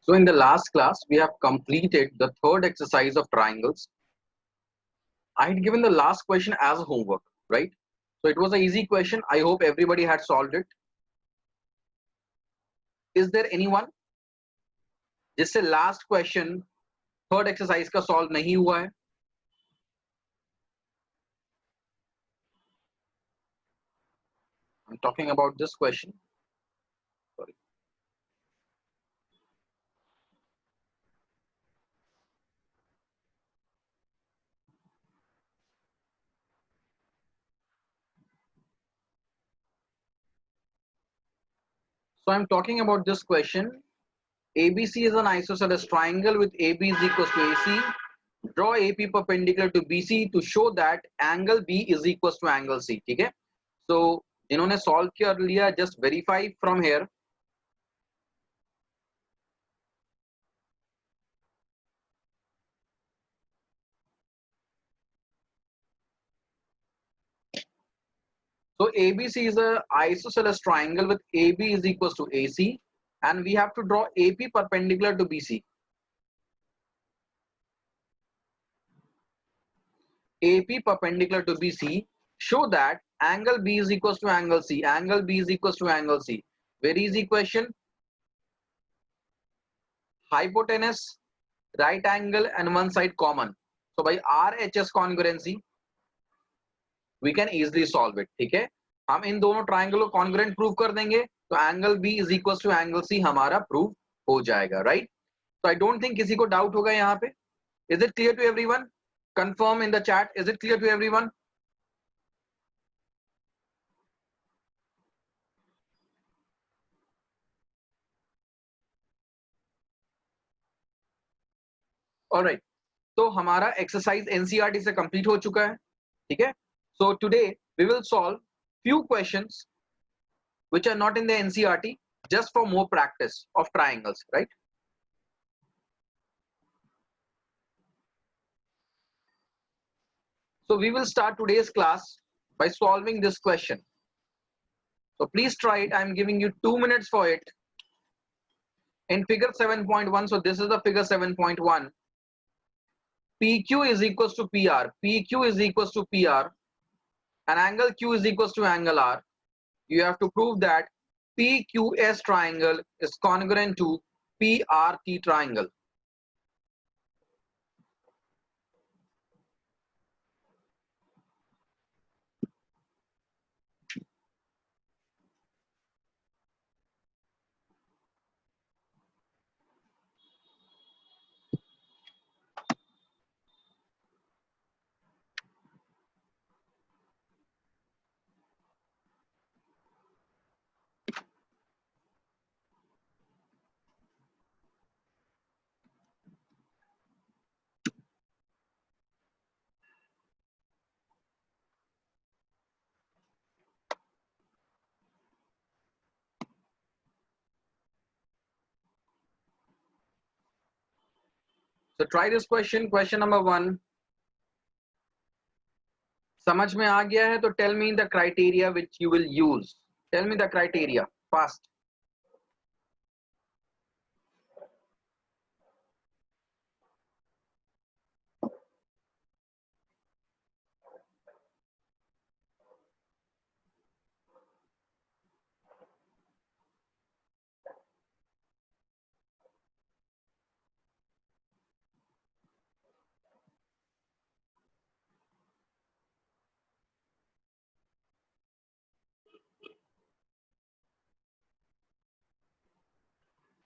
So in the last class, we have completed the third exercise of triangles. I had given the last question as a homework, right? So it was an easy question. I hope everybody had solved it. Is there anyone जिससे last question third exercise का solve नहीं हुआ है? I'm talking about this question. Sorry. So I'm talking about this question. ABC is an isosceles triangle with AB is equals to AC. Draw AP perpendicular to BC to show that angle B is equals to angle C. ठीक है? So जिन्होंने solve कर लिया, just verify from here. So ABC is a isosceles triangle with AB is equals to AC, and we have to draw AP perpendicular to BC. AP perpendicular to BC, show that angle B is equals to angle C. Angle B is equals to angle C. Very easy question. Hypotenuse, right angle, and one side common. So by RHS congruency, we can easily solve it. ठीक है? हम इन दोनों triangle को congruent prove कर देंगे तो angle B is equal to angle C हमारा prove हो जाएगा, राइट? तो आई डोंट थिंक किसी को डाउट होगा यहाँ पे. Is it clear to everyone? Confirm in the chat. Is it clear to everyone? Alright, तो हमारा एक्सरसाइज एनसीईआरटी से कंप्लीट हो चुका है. ठीक है? So today we will solve few questions which are not in the NCERT just for more practice of triangles, right? So we will start today's class by solving this question. So please try it. I'm giving you 2 minutes for it. In figure 7.1, so this is the figure 7.1. PQ is equals to PR. PQ is equals to PR. And angle Q is equals to angle R. You have to prove that PQS triangle is congruent to PRT triangle. So try this question. Question number 1. समझ में आ गया है तो tell me the criteria which you will use. Tell me the criteria fast.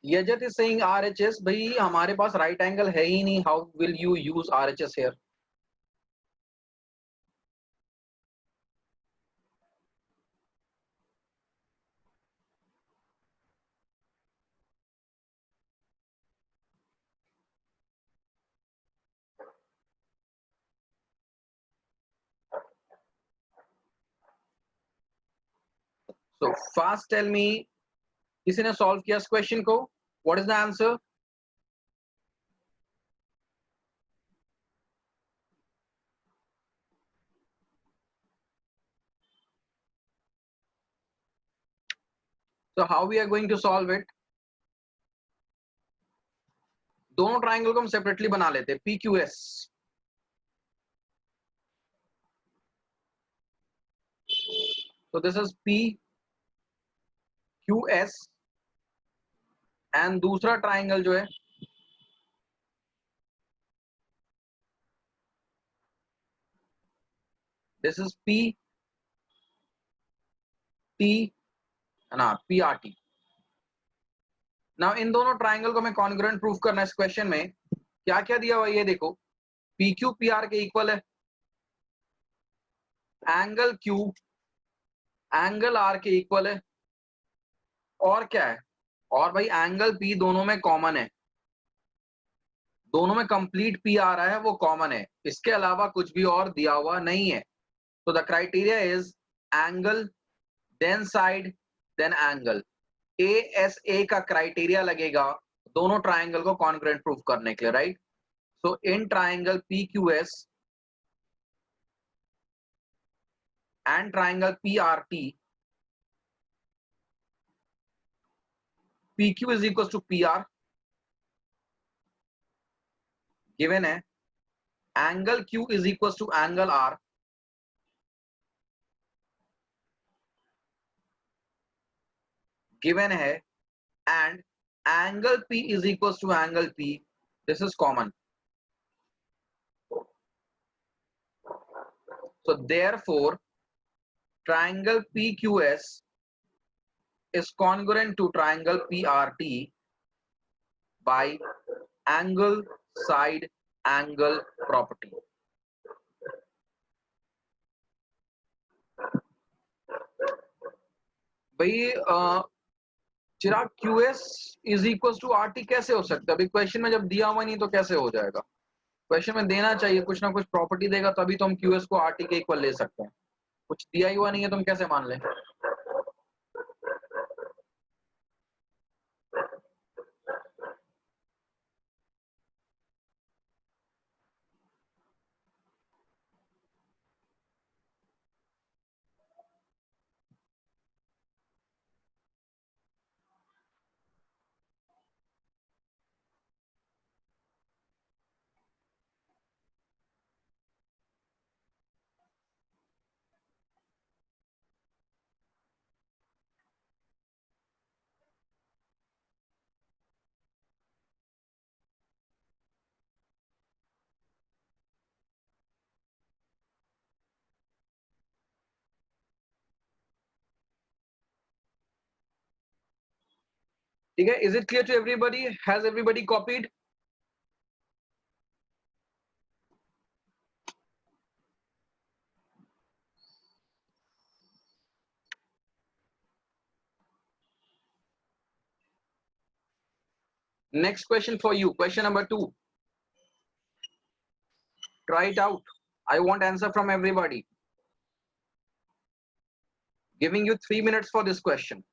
Yajat is saying RHS. भाई हमारे पास right angle है ही नहीं. How will you use RHS here? So fast tell me. किसी ने solve किया इस question को? What is the answer? So how we are going to solve it? दोनों ट्राइंगल को हम सेपरेटली बना लेते हैं, पी क्यू एस। तो this is P Q S and दूसरा ट्राइंगल जो है दिस इज पी टी ना P R T. Now in दोनों ट्राइंगल को हमें कॉन्ग्रुएंट प्रूफ करना है। इस क्वेश्चन में क्या क्या दिया हुआ है ये देखो, पी क्यू पी आर के इक्वल है, एंगल क्यू एंगल आर के इक्वल है, और क्या है, और भाई एंगल पी दोनों में कॉमन है, दोनों में कंप्लीट पी आ रहा है वो कॉमन है, इसके अलावा कुछ भी और दिया हुआ नहीं है। तो the criteria is angle then side then angle, A S A का क्राइटेरिया लगेगा दोनों ट्राइंगल को कॉन्ग्रुएंट प्रूफ करने के लिए, right. So in triangle P Q S and triangle P R T, P Q is equal to P R, given है angle Q is equal to angle R, given है and angle P is equals to angle P. This is common. So therefore, triangle PQS is congruent to triangle PRT by angle side angle property. भाई चिराग QS is equals to RT कैसे हो सकता है? अभी question में जब दिया हुआ नहीं तो कैसे हो जाएगा? क्वेश्चन में देना चाहिए, कुछ ना कुछ प्रॉपर्टी देगा तभी तो हम QS को RT के इक्वल ले सकते हैं। कुछ दिया ही हुआ नहीं है तो हम कैसे मान लें? ठीक है, is it clear to everybody? Has everybody copied? Next question for you, question number 2. Try it out. I want answer from everybody. Giving you 3 minutes for this question.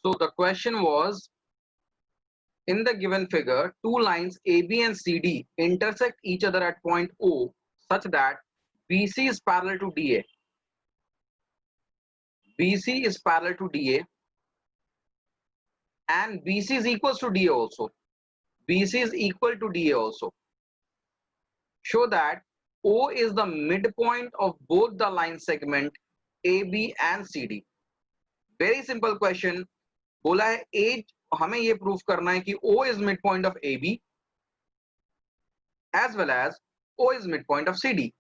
So the question was, in the given figure, two lines AB and CD intersect each other at point O such that BC is parallel to DA. BC is parallel to DA and BC is equals to DA also. BC is equal to DA also. Show that O is the midpoint of both the line segment AB and CD. Very simple question. बोला है A, हमें ये proof करना है कि O is midpoint of AB as well as O is midpoint of CD.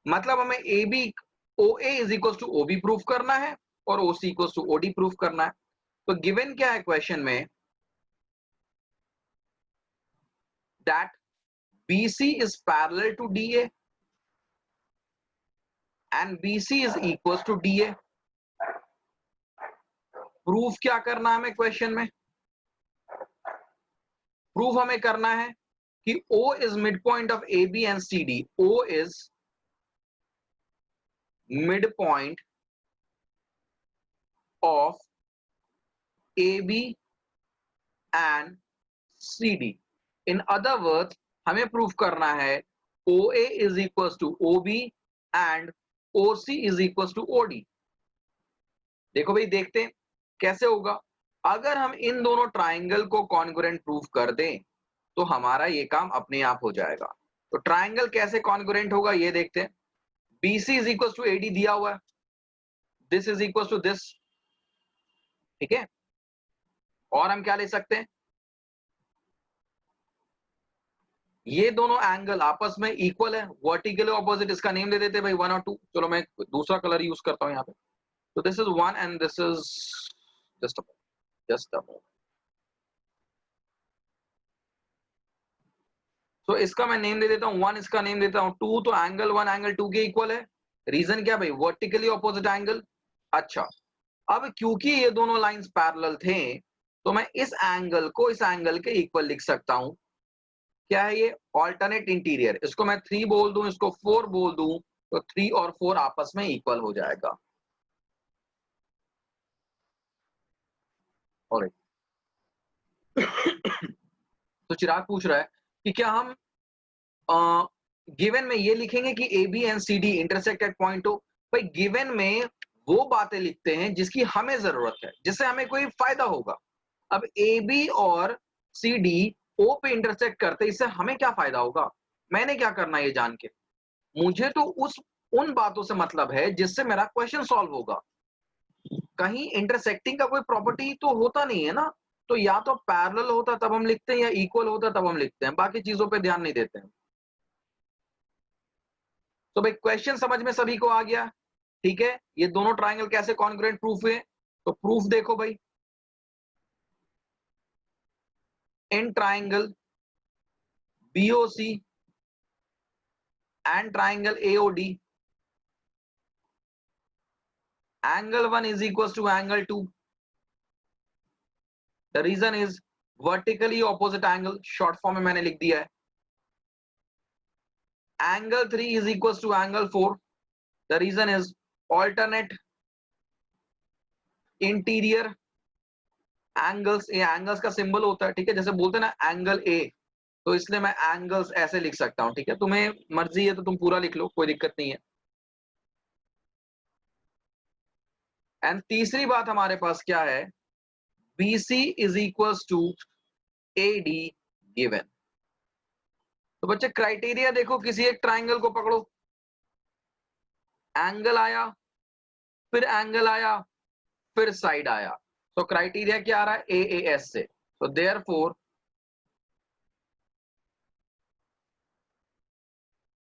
मतलब हमें AB OA is equals to OB proof करना है और OC equals to OD proof करना है. तो गिवन क्या है क्वेश्चन में, that BC is parallel to DA and BC is equals to DA. Proof क्या करना है हमें क्वेश्चन में, प्रूफ हमें करना है कि O is midpoint of AB and CD. O is midpoint of AB and CD. In other words, हमें प्रूफ करना है OA is equals to OB and OC is equals to OD. देखो भाई, देखते हैं कैसे होगा. अगर हम इन दोनों ट्राइंगल को कॉन्ग्रुएंट प्रूफ कर दें तो हमारा ये काम अपने आप हो जाएगा. तो ट्राइंगल कैसे कॉन्ग्रुएंट होगा ये देखते हैं. BC is equals to AD दिया हुआ है, this is equals to this. ठीक है, और हम क्या ले सकते हैं, ये दोनों एंगल आपस में इक्वल है, वर्टिकली ऑपोजिट. इसका नेम दे देते भाई 1 और 2. चलो मैं दूसरा कलर यूज करता हूं यहाँ पे. तो this is 1 and this is just a moment. तो इसका मैं नेम दे देता हूं 1, इसका नेम देता हूं 2. तो एंगल 1 एंगल 2 के इक्वल है. रीजन क्या भाई, वर्टिकली ऑपोजिट एंगल. अच्छा, अब क्योंकि ये दोनों लाइंस पैरेलल थे तो मैं इस एंगल को इस एंगल के इक्वल लिख सकता हूं. क्या है ये, ऑल्टरनेट इंटीरियर. इसको मैं 3 बोल दूं, इसको 4 बोल दूं, तो 3 और 4 आपस में इक्वल हो जाएगा. ऑलराइट. तो चिराग पूछ रहा है कि क्या हम गिवन में ये लिखेंगे कि A B and C D intersect at point O. भाई गिवन में वो बातें लिखते हैं जिसकी हमें जरूरत है, जिससे हमें कोई फायदा होगा. अब ए बी और सी डी ओ पे इंटरसेक्ट करते, इससे हमें क्या फायदा होगा, मैंने क्या करना है ये जान के. मुझे तो उन बातों से मतलब है जिससे मेरा क्वेश्चन सॉल्व होगा. कहीं इंटरसेक्टिंग का कोई प्रॉपर्टी तो होता नहीं है ना. तो या तो पैरेलल होता तब हम लिखते हैं या इक्वल होता तब हम लिखते हैं, बाकी चीजों पे ध्यान नहीं देते हैं. तो भाई क्वेश्चन समझ में सभी को आ गया. ठीक है, ये दोनों ट्राइंगल कैसे कॉन्ग्रुएंट प्रूफ हुए. तो प्रूफ देखो भाई, in triangle BOC and triangle AOD, angle 1 is equals to angle 2. The reason is vertically opposite angle, short form में मैंने लिख दिया है. Angle 3 is equals to angle 4. The reason is alternate interior angles. ये angles का symbol होता है, ठीक है, जैसे बोलते हैं ना एंगल ए, तो इसलिए मैं एंगल्स ऐसे लिख सकता हूं. ठीक है, तुम्हें मर्जी है तो तुम पूरा लिख लो, कोई दिक्कत नहीं है. एंड तीसरी बात हमारे पास क्या है, BC is equals to AD given. तो बच्चे क्राइटेरिया देखो, किसी एक ट्राइंगल को पकड़ो, एंगल आया, फिर एंगल आया, फिर साइड आया. तो क्राइटेरिया क्या आ रहा है, AAS से. तो therefore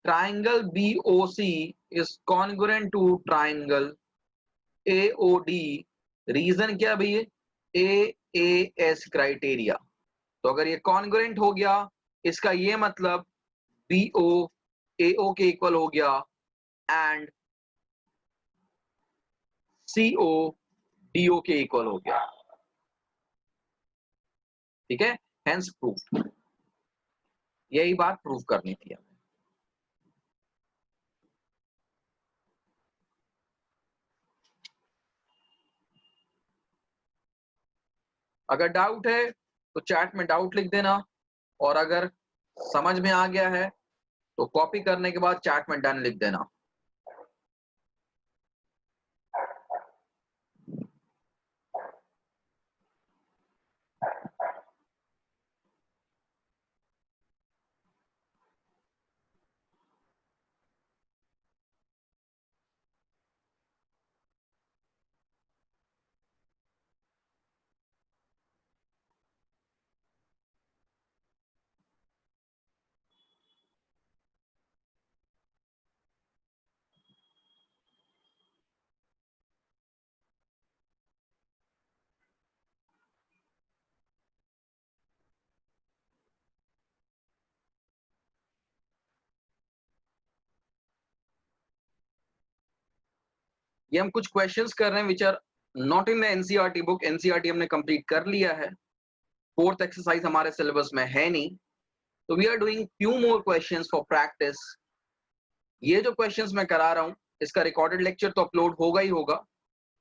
triangle BOC is congruent to triangle AOD. Reason क्या भैया, AAS क्राइटेरिया. तो अगर ये कॉन्ग्रुएंट हो गया, इसका ये मतलब BO AO के इक्वल हो गया एंड CO DO के इक्वल हो गया. ठीक है, हेंस प्रूफ. यही बात प्रूफ करनी थी हमें. अगर डाउट है तो चैट में डाउट लिख देना, और अगर समझ में आ गया है तो कॉपी करने के बाद चैट में डन लिख देना। ये हम कुछ क्वेश्चंस कर रहे हैं which are not in the NCERT book. NCERT हमने कंप्लीट कर लिया है, फोर्थ एक्सरसाइज हमारे सिलेबस में है नहीं, तो we are doing few more questions for practice. ये जो क्वेश्चंस मैं करा रहा हूँ इसका रिकॉर्डेड लेक्चर तो अपलोड होगा ही होगा,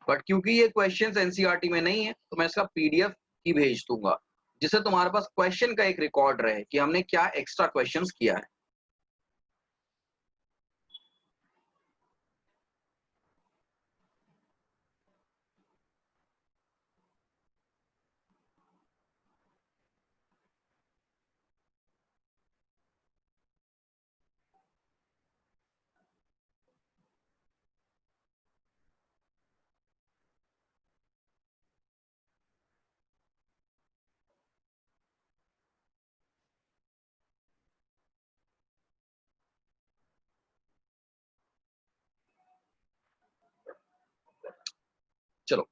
बट क्योंकि ये क्वेश्चंस एनसीईआरटी में नहीं है तो मैं इसका पीडीएफ ही भेज दूंगा, जिससे तुम्हारे पास क्वेश्चन का एक रिकॉर्ड रहे कि हमने क्या एक्स्ट्रा क्वेश्चंस किया है। चलो,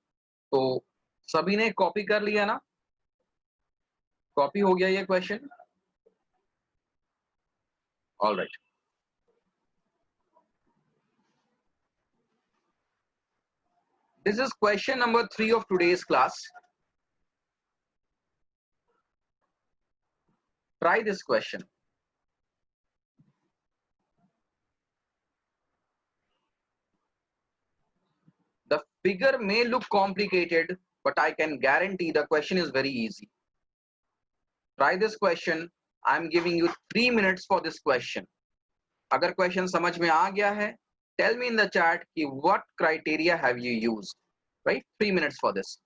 तो सभी ने कॉपी कर लिया ना? कॉपी हो गया ये question? All right. This is question number 3 of today's class. Try this question. The figure may look complicated, but I can guarantee the question is very easy. Try this question. I'm giving you 3 minutes for this question. अगर question समझ में आ गया है, tell me in the chat कि what criteria have you used, right? 3 minutes for this.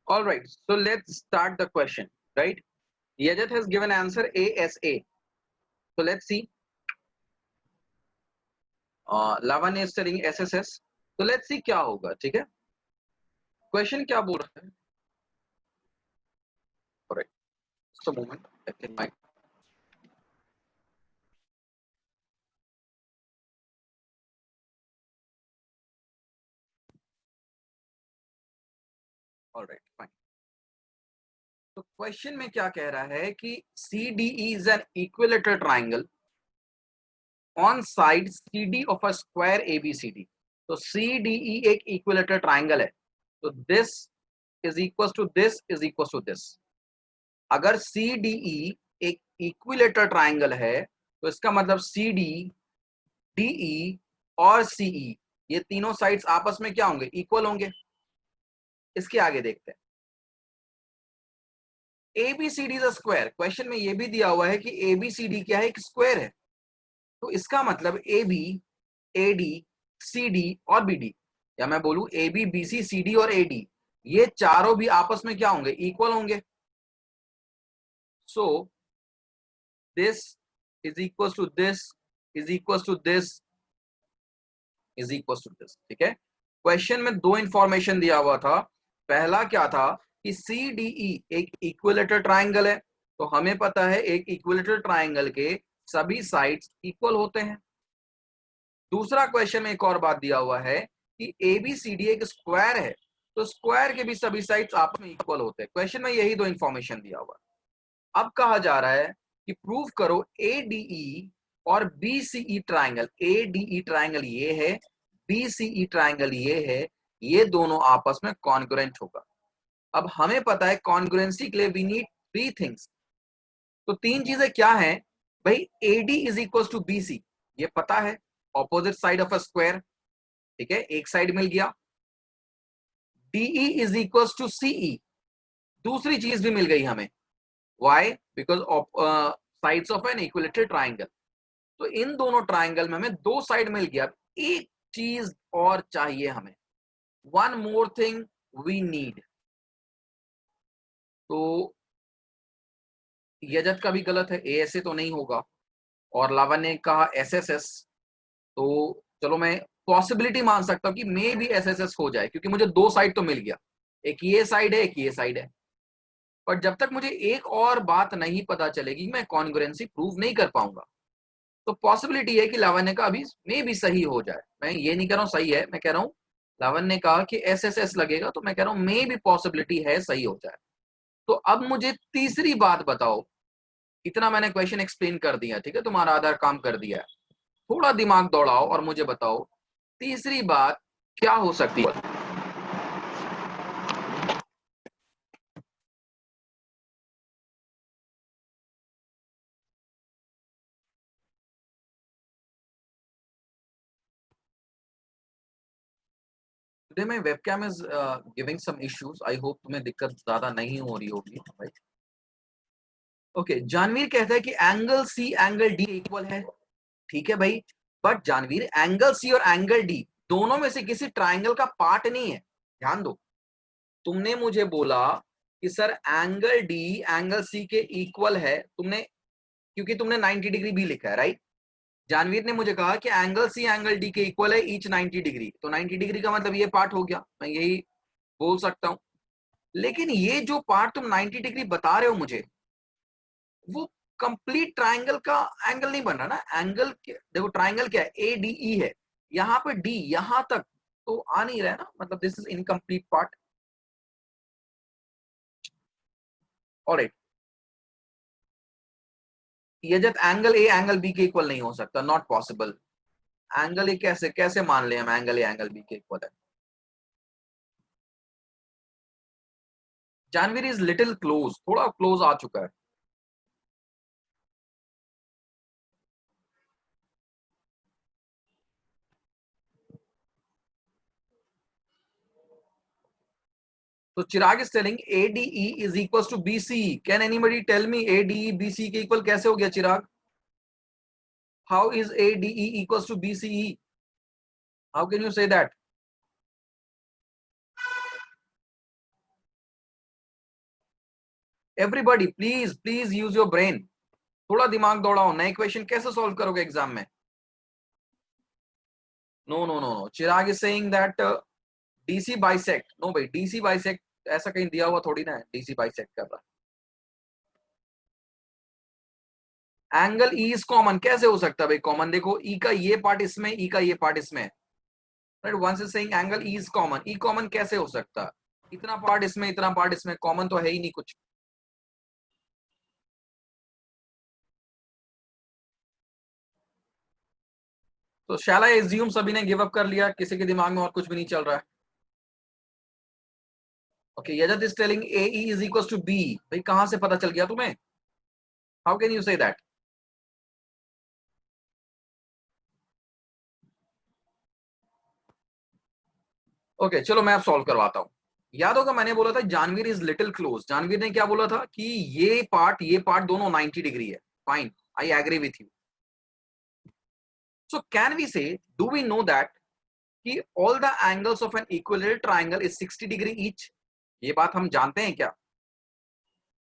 All right, so let's start the question, right? Yajat has given answer ASA. So let's see. Lavan is studying SSS. तो let's see क्या होगा, ठीक है। Question क्या बोल रहा है? Correct, just a moment, I think my all right fine। तो क्वेश्चन में क्या कह रहा है कि CDE is an equilateral triangle on side CD of a square ABCD। तो CDE एक इक्विलेटरल ट्राइंगल है, तो this is equal to this is equal to this. अगर CDE एक इक्विलेटरल ट्राइंगल है तो इसका मतलब CD, DE और CE ये तीनों साइड्स आपस में क्या होंगे? इक्वल होंगे। इसके आगे देखते हैं, ABCD is a square. Question में ये भी दिया हुआ है कि ABCD क्या है? एक स्क्वायर है। तो इसका मतलब AB, AD, CD और BD, या मैं बोलूं AB, BC, CD और AD, ये चारों भी आपस में क्या होंगे? इक्वल होंगे। So this is equal to this is equal to this is equal to this, ठीक है। क्वेश्चन में दो इंफॉर्मेशन दिया हुआ था। पहला क्या था कि CDE एक इक्विलेटरल ट्राइंगल है, तो हमें पता है एक इक्विलेटरल ट्राइंगल के सभी साइड्स इक्वल होते हैं। दूसरा क्वेश्चन में एक और बात दिया हुआ है कि ABCD एक स्क्वायर है, तो स्क्वायर के भी सभी साइड्स आपस में इक्वल होते हैं। क्वेश्चन में यही दो इंफॉर्मेशन दिया हुआ है। अब कहा जा रहा है कि प्रूव करो ADE और BCE ट्राइंगल। ADE ट्राइंगल ये है, BCE ट्राइंगल ये है, ये दोनों आपस में कॉन्ग्रुएंट होगा। अब हमें पता है कॉन्ग्रुएंसी के लिए वी नीड थ्री थिंग्स। तो तीन चीजें क्या हैं भाई? AD is equal to BC, ये पता है, opposite side of a square, ठीक है, एक साइड मिल गया। DE is equal to CE, दूसरी चीज भी मिल गई हमें। Why? Because sides of an equilateral triangle. तो इन दोनों ट्राइंगल में हमें दो साइड मिल गया। एक चीज और चाहिए हमें, one more thing we need. तो यजत का भी गलत है, ASA तो नहीं होगा, और लावन ने कहा SSS। तो चलो मैं पॉसिबिलिटी मान सकता हूं कि मे भी SSS हो जाए, क्योंकि मुझे दो साइड तो मिल गया, एक ये साइड है, एक ये साइड है। पर जब तक मुझे एक और बात नहीं पता चलेगी मैं कॉन्ग्रुएंसी प्रूव नहीं कर पाऊंगा। तो पॉसिबिलिटी है कि लावण्य का अभी मे भी सही हो जाए। मैं ये नहीं कह रहा हूं सही है, मैं कह रहा हूं लावण्य ने कहा कि SSS लगेगा, तो मैं कह रहा हूं मे भी पॉसिबिलिटी है सही हो जाए। तो अब मुझे तीसरी बात बताओ। इतना मैंने क्वेश्चन एक्सप्लेन कर दिया, ठीक है, तुम्हारा आधा काम कर दिया है। थोड़ा दिमाग दौड़ाओ और मुझे बताओ तीसरी बात क्या हो सकती है। Today my webcam is giving some issues, I hope तुम्हें दिक्कत ज्यादा नहीं हो रही होगी भाई। ओके, जानवीर कहता है कि angle C angle D equal है, ठीक है भाई। बट जानवीर, एंगल C और एंगल D दोनों में से किसी ट्राइंगल का पार्ट नहीं है। ध्यान दो, तुमने मुझे बोला कि sir angle D angle C के इक्वल है, तुमने, क्योंकि तुमने 90 डिग्री भी लिखा है, राइट। जानवीर ने मुझे कहा कि एंगल C एंगल D के इक्वल है ईच 90 डिग्री, तो 90 डिग्री का मतलब ये पार्ट हो गया, मैं यही बोल सकता हूं। लेकिन ये जो पार्ट तुम 90 डिग्री बता रहे हो मुझे, वो कंप्लीट ट्राइंगल का एंगल नहीं बन रहा ना। एंगल देखो, ट्राइंगल क्या है? ADE है, यहाँ पे D यहां तक तो आ नहीं रहा है ना, मतलब this is incomplete part. Alright, ये जब एंगल A एंगल B के इक्वल नहीं हो सकता, नॉट पॉसिबल। एंगल ए कैसे कैसे मान ले हम एंगल A एंगल B के इक्वल है? जानवीर इज लिटिल क्लोज, थोड़ा क्लोज आ चुका है। So Chirag is telling ADE is equals to BCE. Can anybody tell me ADE BCE के इक्वल कैसे हो गया चिराग? How is ADE equals to BCE? How can you say that? Everybody, please use your brain. थोड़ा दिमाग दौड़ाओ, नए question कैसे solve करोगे exam में? No no no no, Chirag is saying that DC bisect. No भाई, डीसी बाइसेक्ट ऐसा कहीं दिया हुआ थोड़ी ना है, डीसी बाइसेक्ट कर रहा. एंगल ई इज कॉमन, कैसे हो सकता है भाई कॉमन? देखो ई का ये पार्ट इसमें, ई का ये पार्ट इसमें, right. Vansh is saying angle E is common, E common कैसे हो सकता है? इतना पार्ट इसमें, इतना पार्ट इसमें, कॉमन तो है ही नहीं कुछ. तो शैल आई एज्यूम सभी ने गिव अप कर लिया, किसी के दिमाग में और कुछ भी नहीं चल रहा है? Okay, Yajat is telling A E is equals to B. भाई कहां से पता चल गया तुम्हें? How can you say that? Okay चलो मैं अब सॉल्व करवाता हूं. याद होगा मैंने बोला था जानवीर इज लिटिल क्लोज. जानवीर ने क्या बोला था कि ये पार्ट दोनों 90 डिग्री है. Fine, I agree with you. So can we say, do we know that कि all the angles of an equilateral triangle is 60 degree each? ये बात हम जानते हैं क्या?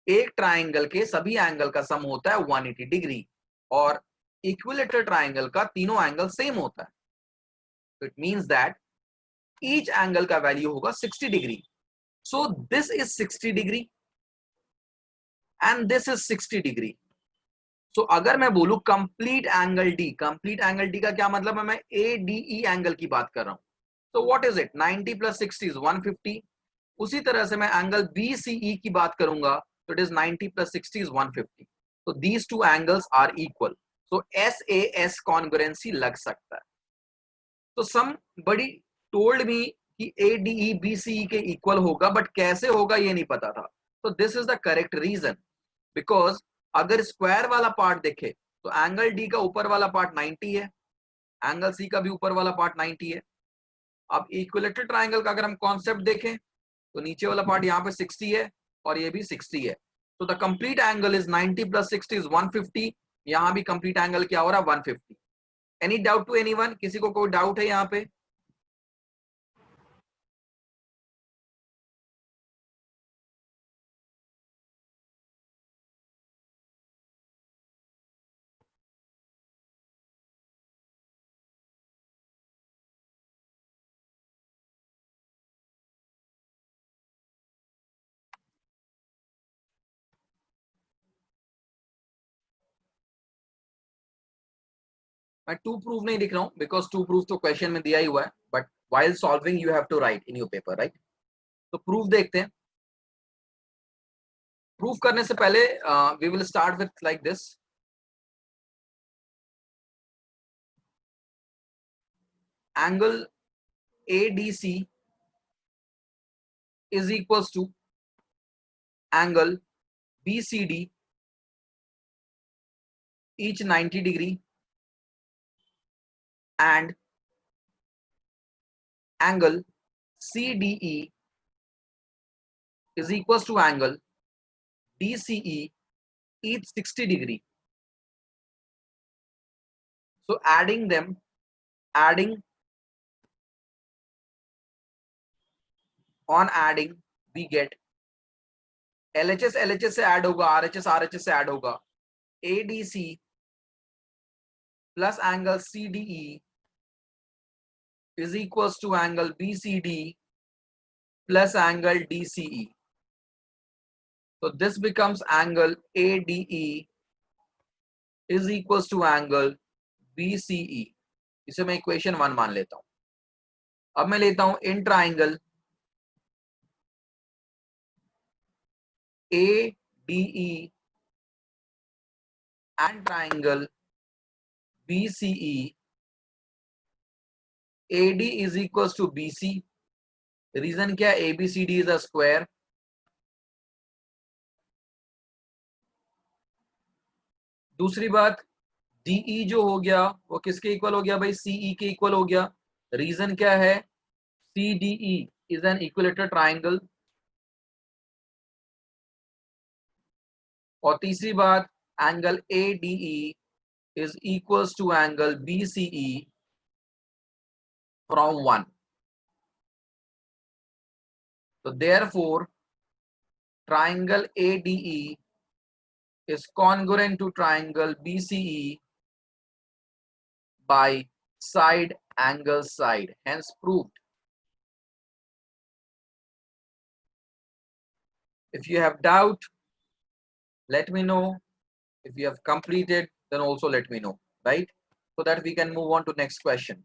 एक ट्राइंगल के सभी एंगल का सम होता है 180 डिग्री, और इक्विलेटरल ट्राइंगल का तीनों एंगल सेम होता है. तो it means that each angle का वैल्यू होगा 60 degree. So this is 60 degree and this is 60 degree. सो अगर मैं बोलूं complete angle D, complete angle D का क्या मतलब है? मैं ए डी ई एंगल की बात कर रहा हूं. तो what is it? 90 plus 60 is 150. उसी तरह से मैं एंगल बी सी ई की बात करूंगा तो इट इज 90 प्लस 60 इज 150. तो these two angles are equal. So S A S congruency लग सकता है. तो सम बड़ी टोल्ड मी कि A D E B C ई के इक्वल होगा, बट कैसे होगा ये नहीं पता था. तो this is the correct reason. Because अगर स्क्वायर वाला पार्ट देखे तो एंगल डी का ऊपर वाला पार्ट 90 है, एंगल सी का भी ऊपर वाला पार्ट 90 है. अब इक्विलेटरल ट्राइंगल का अगर हम कॉन्सेप्ट देखें तो नीचे वाला पार्ट यहाँ पे 60 है और ये भी 60 है. तो the complete angle is 90 plus 60 is 150. यहाँ भी कंप्लीट एंगल क्या हो रहा है? 150. Any doubt to anyone? किसी को कोई डाउट है यहाँ पे? मैं टू प्रूफ नहीं लिख रहा हूँ बिकॉज टू प्रूफ तो क्वेश्चन में दिया ही हुआ है, but while solving you have to write in your paper, right? तो प्रूफ देखते हैं. प्रूफ करने से पहले we will start with like this. Angle ADC is equals to angle BCD, each 90 degree, and angle CDE is equals to angle DCE, each 60 degree. So adding them, adding on adding, we get LHS LHS से add होगा, RHS RHS से add होगा, ADC plus angle CDE is equals to angle BCD plus angle DCE. So this becomes angle ADE is equals to angle BCE. इसे मैं equation 1 मान लेता हूं. अब मैं लेता हूं in triangle ADE and triangle BCE. AD is equals to BC. Reason क्या? ABCD is a square. दूसरी बात, DE जो हो गया वो किसके इक्वल हो गया भाई? CE के इक्वल हो गया. रीजन क्या है? CDE is an equilateral triangle. और तीसरी बात, angle ADE is equals to angle BCE from 1. So therefore triangle ADE is congruent to triangle BCE by side angle side, hence proved. If you have doubt, let me know. If you have completed, then also let me know, right? So that we can move on to next question.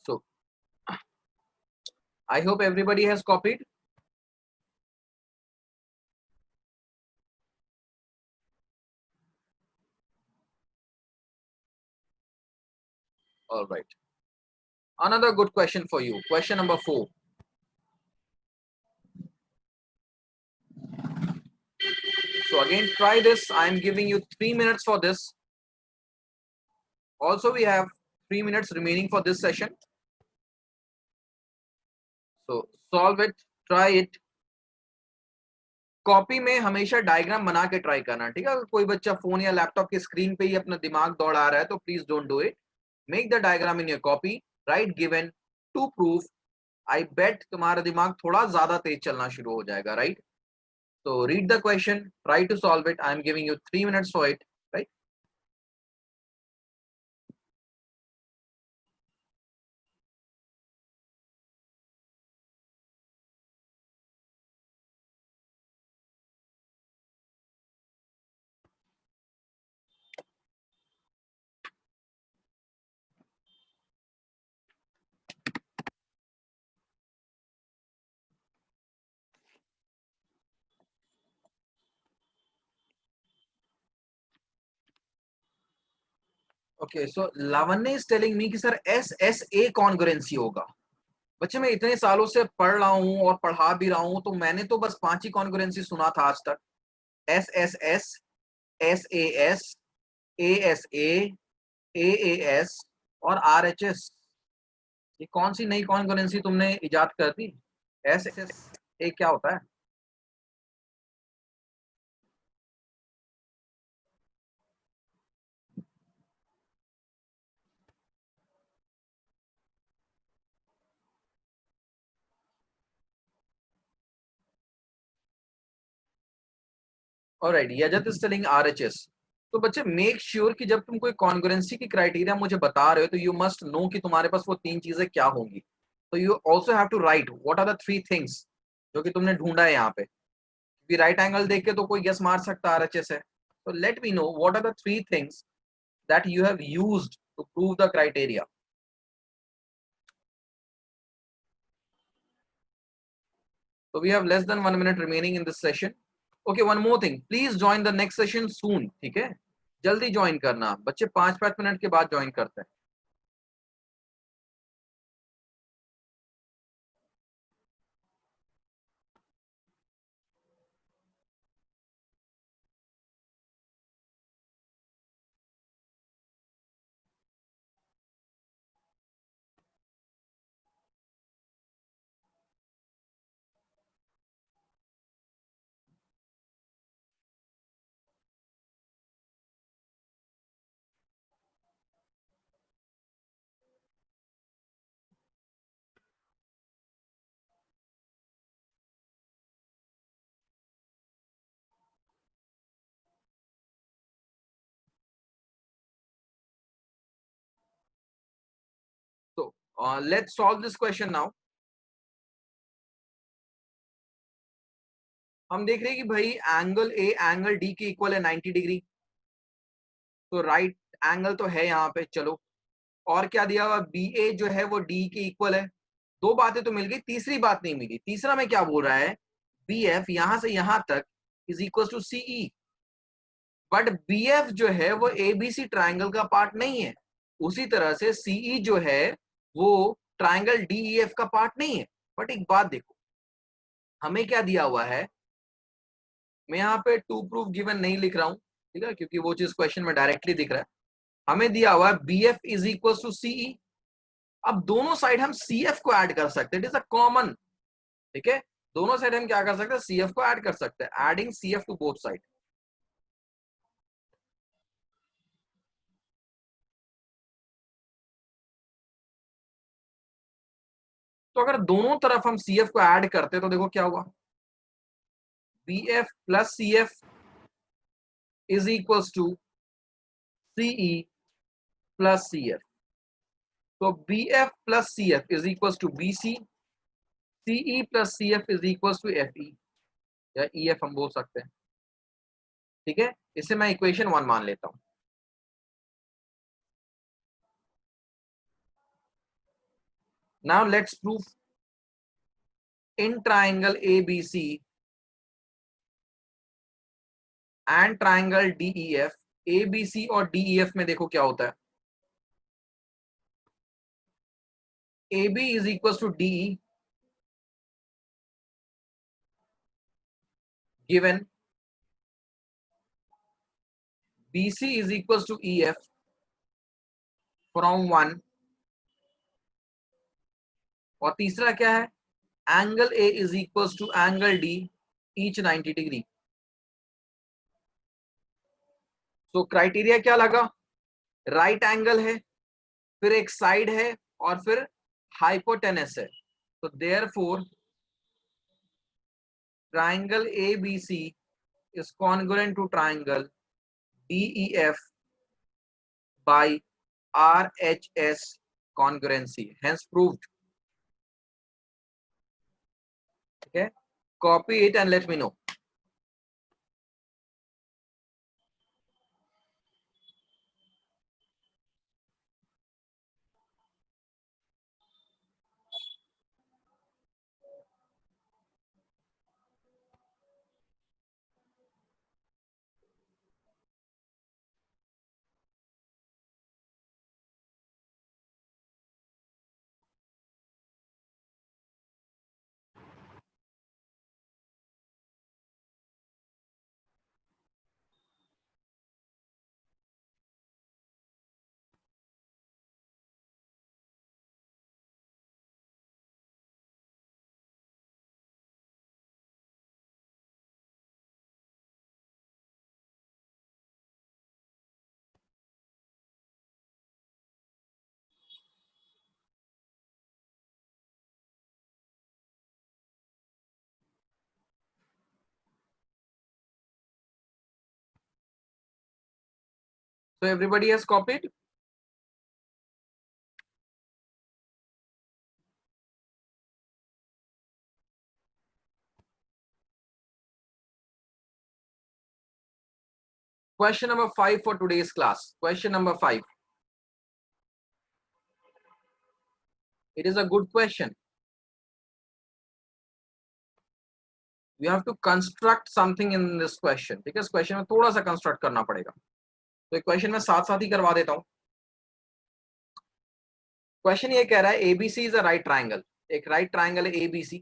So I hope everybody has copied. All right. Another good question for you. Question number 4. So again, try this. I'm giving you 3 minutes for this. Also, we have 3 minutes remaining for this session. So solve it, try it. Copy में हमेशा diagram बना के try करना, ठीक है? अगर कोई बच्चा फोन या लैपटॉप की स्क्रीन पे ही अपना दिमाग दौड़ा रहा है तो please don't do it. Make the diagram in your copy, right given to proof. I bet तुम्हारा दिमाग थोड़ा ज्यादा तेज चलना शुरू हो जाएगा, right? So read the question, try to solve it. I am giving you 3 minutes for it, right? Okay, so Lavanya is telling me कि सर SSA कॉन्ग्रुएंसी होगा. बच्चे मैं इतने सालों से पढ़ रहा हूँ और पढ़ा भी रहा हूँ, तो मैंने तो बस 5 ही कॉन्ग्रुएंसी सुना था आज तक. SSS, SAS, ASA, AAS और RHS. ये कौन सी नई कॉन्ग्रुएंसी तुमने इजाद कर दी? SSA क्या होता है? Alright, Yajat is telling RHS. तो बच्चे मेक श्योर कि जब तुम कोई कॉन्ग्रुएंसी की क्राइटेरिया मुझे बता रहे हो तो यू मस्ट नो कि तुम्हारे पास वो 3 चीजें क्या होंगी. तो you also have to write what are the 3 things जो कि तुमने ढूंढा है यहाँ पे. कि राइट एंगल देख के तो कोई गेस मार सकता RHS है. तो let me know what are the 3 things that you have used to prove the criteria. So we have less than 1 minute remaining in this session. Okay, one more thing. Please join the next session soon. ठीक है? जल्दी join करना. बच्चे 5-5 minute के बाद join करते हैं. So let's solve this question now. हम देख रहे हैं कि भाई एंगल ए एंगल डी के इक्वल है 90 डिग्री. तो राइट एंगल तो है यहाँ पे, चलो. और क्या दिया हुआ? बी ए जो है वो डी के इक्वल है. दो बातें तो मिल गई, तीसरी बात नहीं मिली। तीसरा में क्या बोल रहा है, बी एफ यहां से यहां तक is equal to CE, but B F जो है वो एबीसी ट्राइंगल का पार्ट नहीं है। उसी तरह से सीई जो है वो ट्राइंगल डीईएफ का पार्ट नहीं है। बट एक बात देखो, हमें क्या दिया हुआ है, मैं यहाँ पे टू प्रूफ गिवन नहीं लिख रहा हूं, ठीक है, क्योंकि वो चीज क्वेश्चन में डायरेक्टली दिख रहा है। हमें दिया हुआ है B F is equal to CE. अब दोनों साइड हम सी एफ को ऐड कर सकते हैं, इट इज अ कॉमन, ठीक है। दोनों साइड हम क्या कर सकते हैं, सी एफ को ऐड कर सकते हैं, adding C F to both side. तो अगर दोनों तरफ हम सी एफ को ऐड करते तो देखो क्या हुआ, B F plus C F is equal to CE plus C F. तो B F plus C F is equal to B C, CE plus C F is equal to F E, या E F हम बोल सकते हैं, ठीक है। इसे मैं इक्वेशन 1 मान लेता हूं। Now let's proof in triangle A B C and triangle DEF, A B C और डीईएफ में देखो क्या होता है, A B is equal to D given B C is equal to E F from 1, और तीसरा क्या है, angle A is equal to angle D each 90 degree. तो क्राइटेरिया क्या लगा, राइट एंगल है, फिर एक साइड है, और फिर हाइपोटेनस है। तो therefore triangle A B C is congruent to triangle DEF by RHS congruency, hence proved. Okay, copy it and let me know. So everybody has copied. Question number 5 for today's class. Question number 5. It is a good question. You have to construct something in this question. ठीक है, इस question में थोड़ा सा construct करना पड़ेगा, तो एक क्वेश्चन में साथ साथ ही करवा देता हूं। क्वेश्चन ये कह रहा है ABC is a right triangle, एक राइट ट्राइंगल है एबीसी।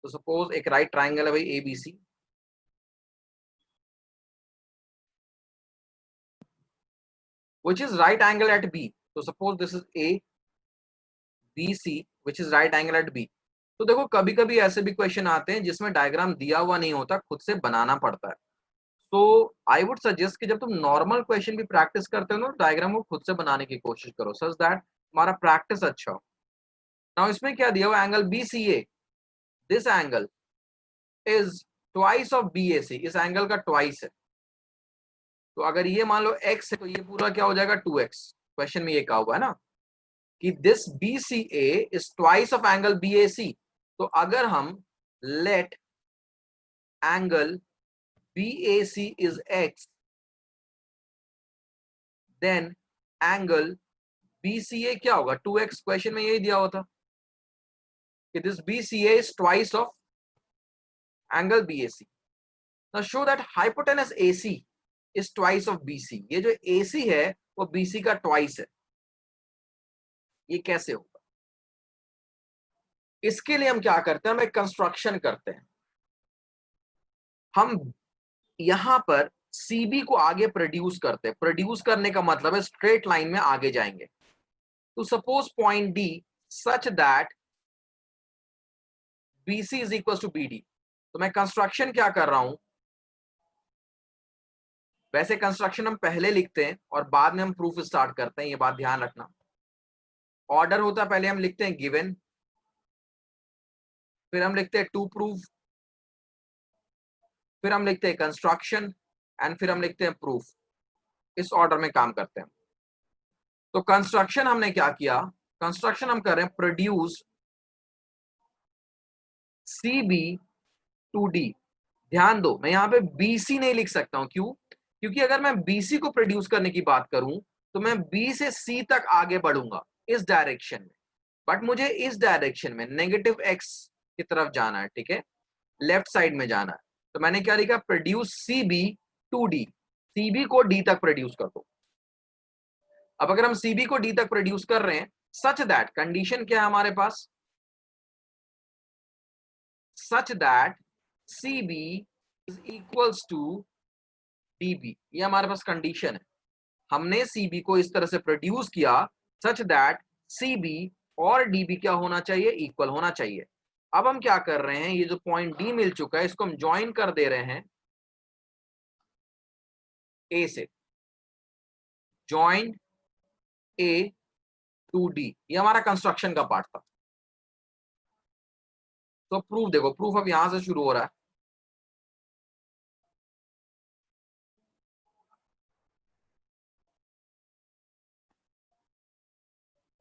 तो सपोज एक राइट ट्राइंगल है भाई ABC, which is right angle at B. So suppose this is A, B, C, which is right angle at B. तो देखो कभी कभी ऐसे भी क्वेश्चन आते हैं जिसमें डायग्राम दिया हुआ नहीं होता, खुद से बनाना पड़ता है। तो आई वुड सजेस्ट कि जब तुम नॉर्मल क्वेश्चन भी प्रैक्टिस करते हो ना, डायग्राम को खुद से बनाने की कोशिश करो, सच दैट हमारा प्रैक्टिस अच्छा हो। नाउ इसमें क्या दिया हुआ, angle B C A, this angle is twice of B A C, इस एंगल का ट्वाइस है। तो अगर ये मान लो x है तो ये पूरा क्या हो जाएगा 2x। क्वेश्चन में ये कहा हुआ है ना कि this BCA is twice of angle BAC। तो अगर हम let angle BAC is x, then angle BCA क्या होगा 2x। क्वेश्चन में यही दिया हुआ था। कि this BCA is twice of angle BAC. Now show that hypotenuse AC is twice of BC. ये जो AC है वो BC का twice है. ये कैसे होगा? इसके लिए हम क्या करते हैं, हम एक कंस्ट्रक्शन करते हैं. हम यहां पर CB को आगे प्रोड्यूस करते हैं. प्रोड्यूस करने का मतलब है स्ट्रेट लाइन में आगे जाएंगे. तो suppose point D such that BC is equals to BD. तो मैं कंस्ट्रक्शन क्या कर रहा हूं, वैसे कंस्ट्रक्शन हम पहले लिखते हैं और बाद में हम प्रूफ स्टार्ट करते हैं, ये बात ध्यान रखना. ऑर्डर होता है, पहले हम लिखते हैं गिवन, फिर हम लिखते हैं टू प्रूफ, फिर हम लिखते हैं कंस्ट्रक्शन एंड फिर हम लिखते हैं प्रूफ. इस ऑर्डर में काम करते हैं. तो कंस्ट्रक्शन हमने क्या किया, कंस्ट्रक्शन हम कर रहे हैं प्रोड्यूस CB टू D. ध्यान दो, मैं यहां पे BC नहीं लिख सकता हूं. क्यों? क्योंकि अगर मैं BC को प्रोड्यूस करने की बात करूं तो मैं B से C तक आगे बढ़ूंगा इस डायरेक्शन में, बट मुझे इस डायरेक्शन में नेगेटिव x की तरफ जाना है. ठीक है, लेफ्ट साइड में जाना है. तो मैंने क्या लिखा, produce CB to D. CB को D तक प्रोड्यूस कर दो. अब अगर हम CB को D तक प्रोड्यूस कर रहे हैं, सच दैट, कंडीशन क्या है हमारे पास, such that CB is equals to DB. ये हमारे पास कंडीशन है. हमने CB को इस तरह से प्रोड्यूस किया सच दैट CB और DB क्या होना चाहिए, इक्वल होना चाहिए. अब हम क्या कर रहे हैं, ये जो पॉइंट D मिल चुका है इसको हम ज्वाइन कर दे रहे हैं A से. ज्वाइन A टू D, ये हमारा कंस्ट्रक्शन का पार्ट था. तो प्रूफ देखो, प्रूफ अब यहां से शुरू हो रहा है.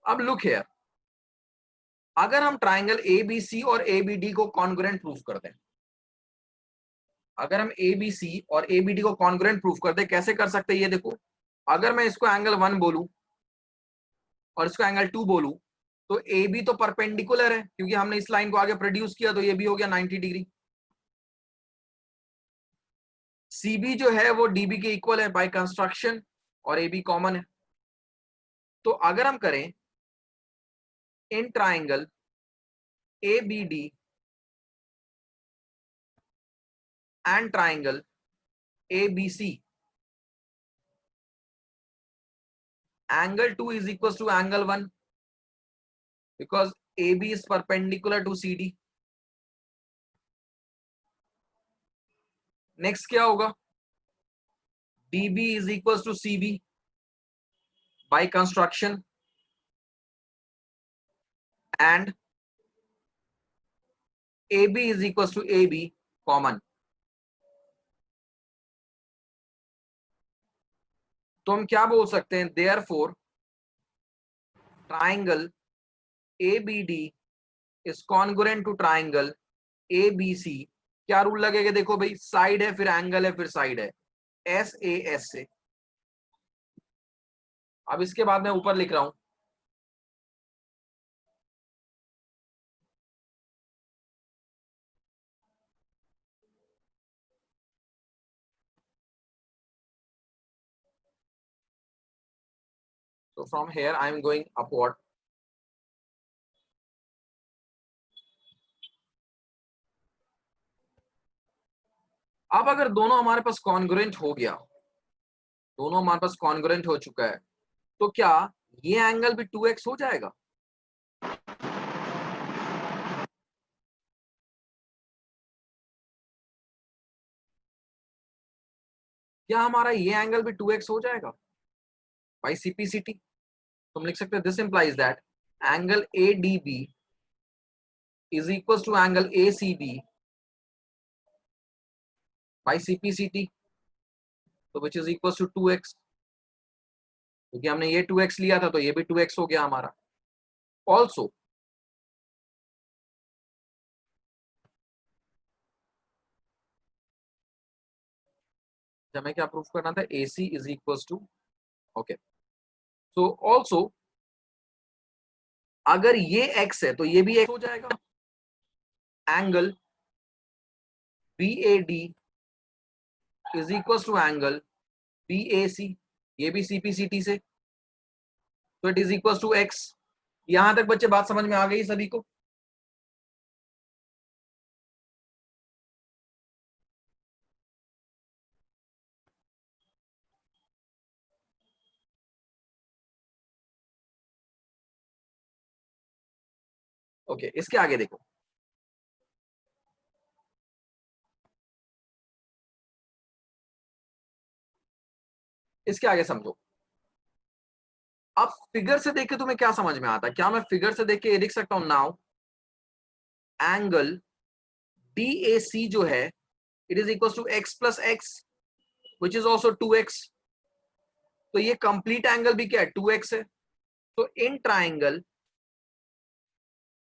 अब लुक हियर, अगर हम ट्राइंगल ABC और ABD को कॉन्ग्रुएंट प्रूफ कर दें, अगर हम ABC और ABD को कॉन्ग्रुएंट प्रूफ कर दें, कैसे कर सकते हैं ये देखो. अगर मैं इसको एंगल 1 बोलूं और इसको एंगल 2 बोलूं तो AB तो परपेंडिकुलर है क्योंकि हमने इस लाइन को आगे प्रोड्यूस किया, तो ये भी हो गया 90 डिग्री. CB जो है वो DB के इक्वल है बाय कंस्ट्रक्शन और AB कॉमन है. तो अगर हम करें in triangle ABD and triangle ABC, angle 2 is equals to angle 1 because AB is perpendicular to CD. Next क्या होगा, DB is equals to CB by construction and AB is equals to AB common. तो हम क्या बोल सकते हैं, therefore triangle ABD is congruent to triangle ABC. क्या rule लगेगा, देखो भाई, साइड है फिर एंगल है फिर साइड है, SAS से. अब इसके बाद मैं ऊपर लिख रहा हूं, so from here I am going upward. अब अगर दोनों हमारे पास कॉन्ग्रुएंट हो गया, दोनों हमारे पास कॉन्ग्रुएंट हो चुका है, तो क्या ये एंगल भी 2x हो जाएगा? क्या हमारा ये एंगल भी 2x हो जाएगा बाई CPCT? तो हम लिख सकते हैं this implies that angle ADB is equal to angle ACB by CPCT, तो which is equal to 2x. क्योंकि हमने ये 2x लिया था तो ये भी 2x हो गया हमारा. ऑल्सो हमें क्या प्रूफ करना था, AC is equal to, okay. So also अगर ये x है तो ये भी x हो जाएगा. Angle BAD is equal to angle BAC, ये भी CPCT से, तो it is equal to x। यहां तक बच्चे बात समझ में आ गई सभी को? ओके, इसके आगे देखो, इसके आगे समझो। अब फिगर से देख के तुम्हें क्या समझ में आता है? क्या मैं फिगर से देख के ये लिख सकता हूं, नाउ एंगल DAC जो है it is equal to x plus x which is also 2x। तो ये कंप्लीट एंगल भी क्या है, 2x है। तो इन ट्राइंगल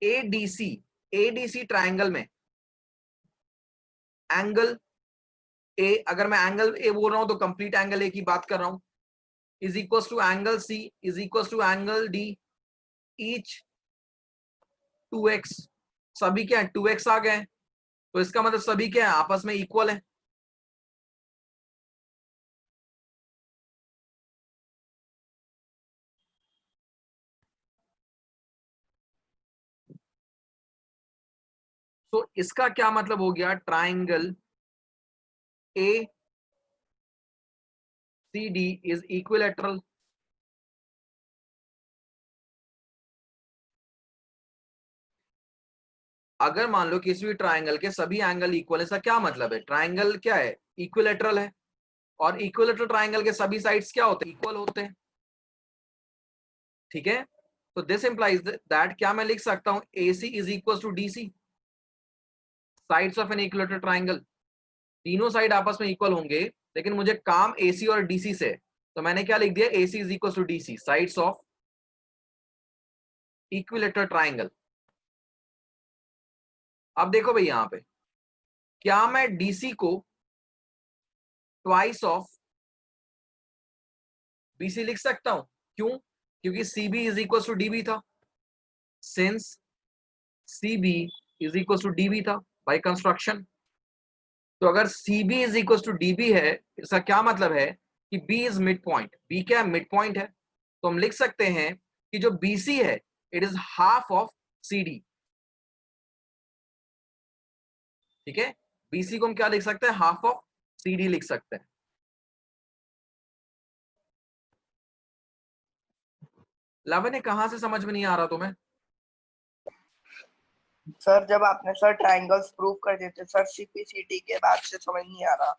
ADC ट्राइंगल में एंगल A, अगर मैं एंगल A बोल रहा हूं तो कंप्लीट एंगल A की बात कर रहा हूं, is equal to angle C is equal to angle D, each 2x। सभी क्या है, 2x आ गए, तो इसका मतलब सभी क्या है, आपस में इक्वल है। तो इसका क्या मतलब हो गया, ट्राइंगल ACD इज इक्विलेटरल। अगर मान लो किसी भी ट्राइंगल के सभी एंगल इक्वल है, इसका क्या मतलब है, ट्राइंगल क्या है, इक्विलेटरल है। और इक्विलेटरल ट्राइंगल के सभी साइड्स क्या होते हैं, इक्वल होते हैं। ठीक है, तो दिस इंप्लाइज दैट, क्या मैं लिख सकता हूं, AC is equal to DC, sides of an equilateral triangle. तीनों साइड आपस में इक्वल होंगे, लेकिन मुझे काम AC और DC से, तो मैंने क्या लिख दिया, AC is equal to DC, sides of equilateral triangle. अब देखो भाई यहां पे, क्या मैं DC को ट्वाइस ऑफ BC लिख सकता हूं? क्यों? क्योंकि CB is equal to DB था, since CB is equal to DB था बाय कंस्ट्रक्शन। तो अगर CB is equal to DB है, इसका क्या मतलब है कि B is mid point. B क्या है, मिड पॉइंट है। तो हम लिख सकते हैं कि जो BC है it is half of CD। ठीक है, BC को हम क्या लिख सकते हैं, हाफ ऑफ CD लिख सकते हैं। लवन, कहां से समझ में नहीं आ रहा तुम्हें? सर जब आपने सर ट्रायंगल्स प्रूव कर देते सर, CPCT के बाद से समझ नहीं आ रहा।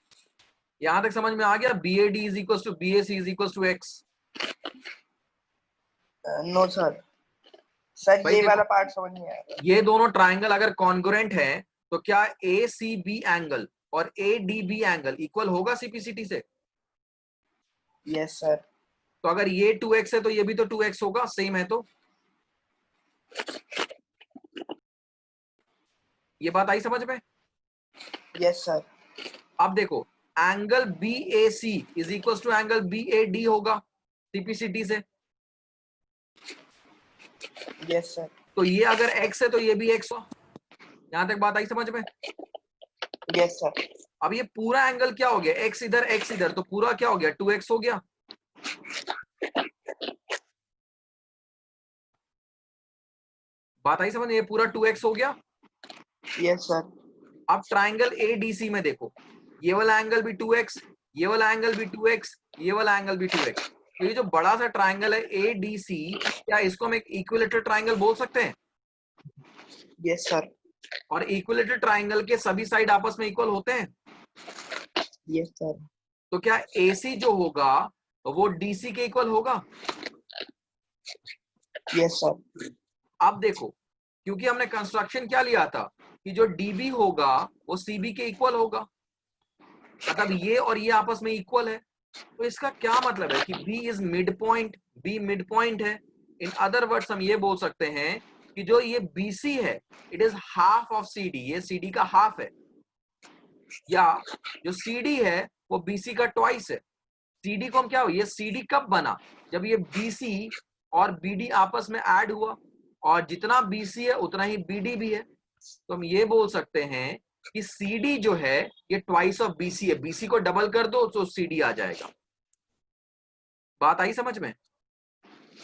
यहां तक समझ में आ गया, BAD is equal to BAC is equal to x? No sir, sir भाई ये देखो, वाला पार्ट समझ नहीं आया। ये दोनों ट्राइंगल अगर कॉन्ग्रुएंट है तो क्या ACB एंगल और ADB एंगल इक्वल होगा CPCT से? Yes sir. तो अगर ये 2x है तो ये भी तो 2x होगा, सेम है तो। ये बात आई समझ में? Yes sir. अब देखो, angle BAC is equal to angle BAD होगा CPCT से। Yes sir. तो ये अगर x है तो ये भी x हो। यहां तक बात आई समझ में? Yes sir. अब ये पूरा एंगल क्या हो गया, x इधर, तो पूरा क्या हो गया, 2x हो गया। बात आई समझ, ये पूरा 2x हो गया। Yes sir. अब ट्राइंगल ADC में देखो, ये वाला एंगल भी 2x, ये वाला एंगल भी 2x, ये वाला एंगल भी 2x। तो ये जो बड़ा सा ट्राइंगल है ADC, क्या इसको हम एक इक्विलेटरल ट्राइंगल बोल सकते हैं? Yes sir. और इक्विलेटरल ट्राइंगल के सभी साइड आपस में इक्वल होते हैं। Yes sir. तो क्या AC जो होगा वो DC के इक्वल होगा? Yes sir. अब देखो, क्योंकि हमने कंस्ट्रक्शन क्या लिया था कि जो DB होगा वो CB के इक्वल होगा, मतलब ये और ये आपस में इक्वल है। तो इसका क्या मतलब है कि B is mid point, B midpoint है। इन अदर वर्ड्स हम ये बोल सकते हैं कि जो ये BC है it is half of CD, ये CD का हाफ है। या जो CD है वो BC का ट्वाइस है। CD को हम क्या हो, ये CD कब बना, जब ये BC और BD आपस में ऐड हुआ, और जितना BC है उतना ही BD भी है। तो हम ये बोल सकते हैं कि CD जो है ये ट्वाइस ऑफ BC है, BC को डबल कर दो तो CD आ जाएगा। बात आई समझ में?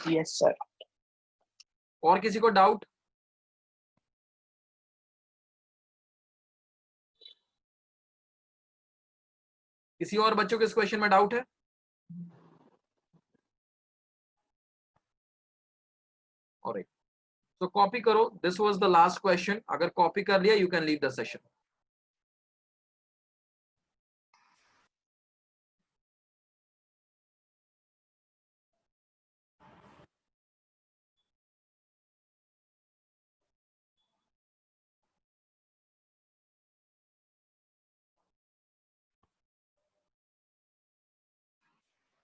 Yes sir. और किसी को डाउट? किसी और बच्चों को इस क्वेश्चन में डाउट है? और तो कॉपी करो, this was the last question. अगर कॉपी कर लिया you can leave the session.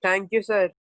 Thank you sir.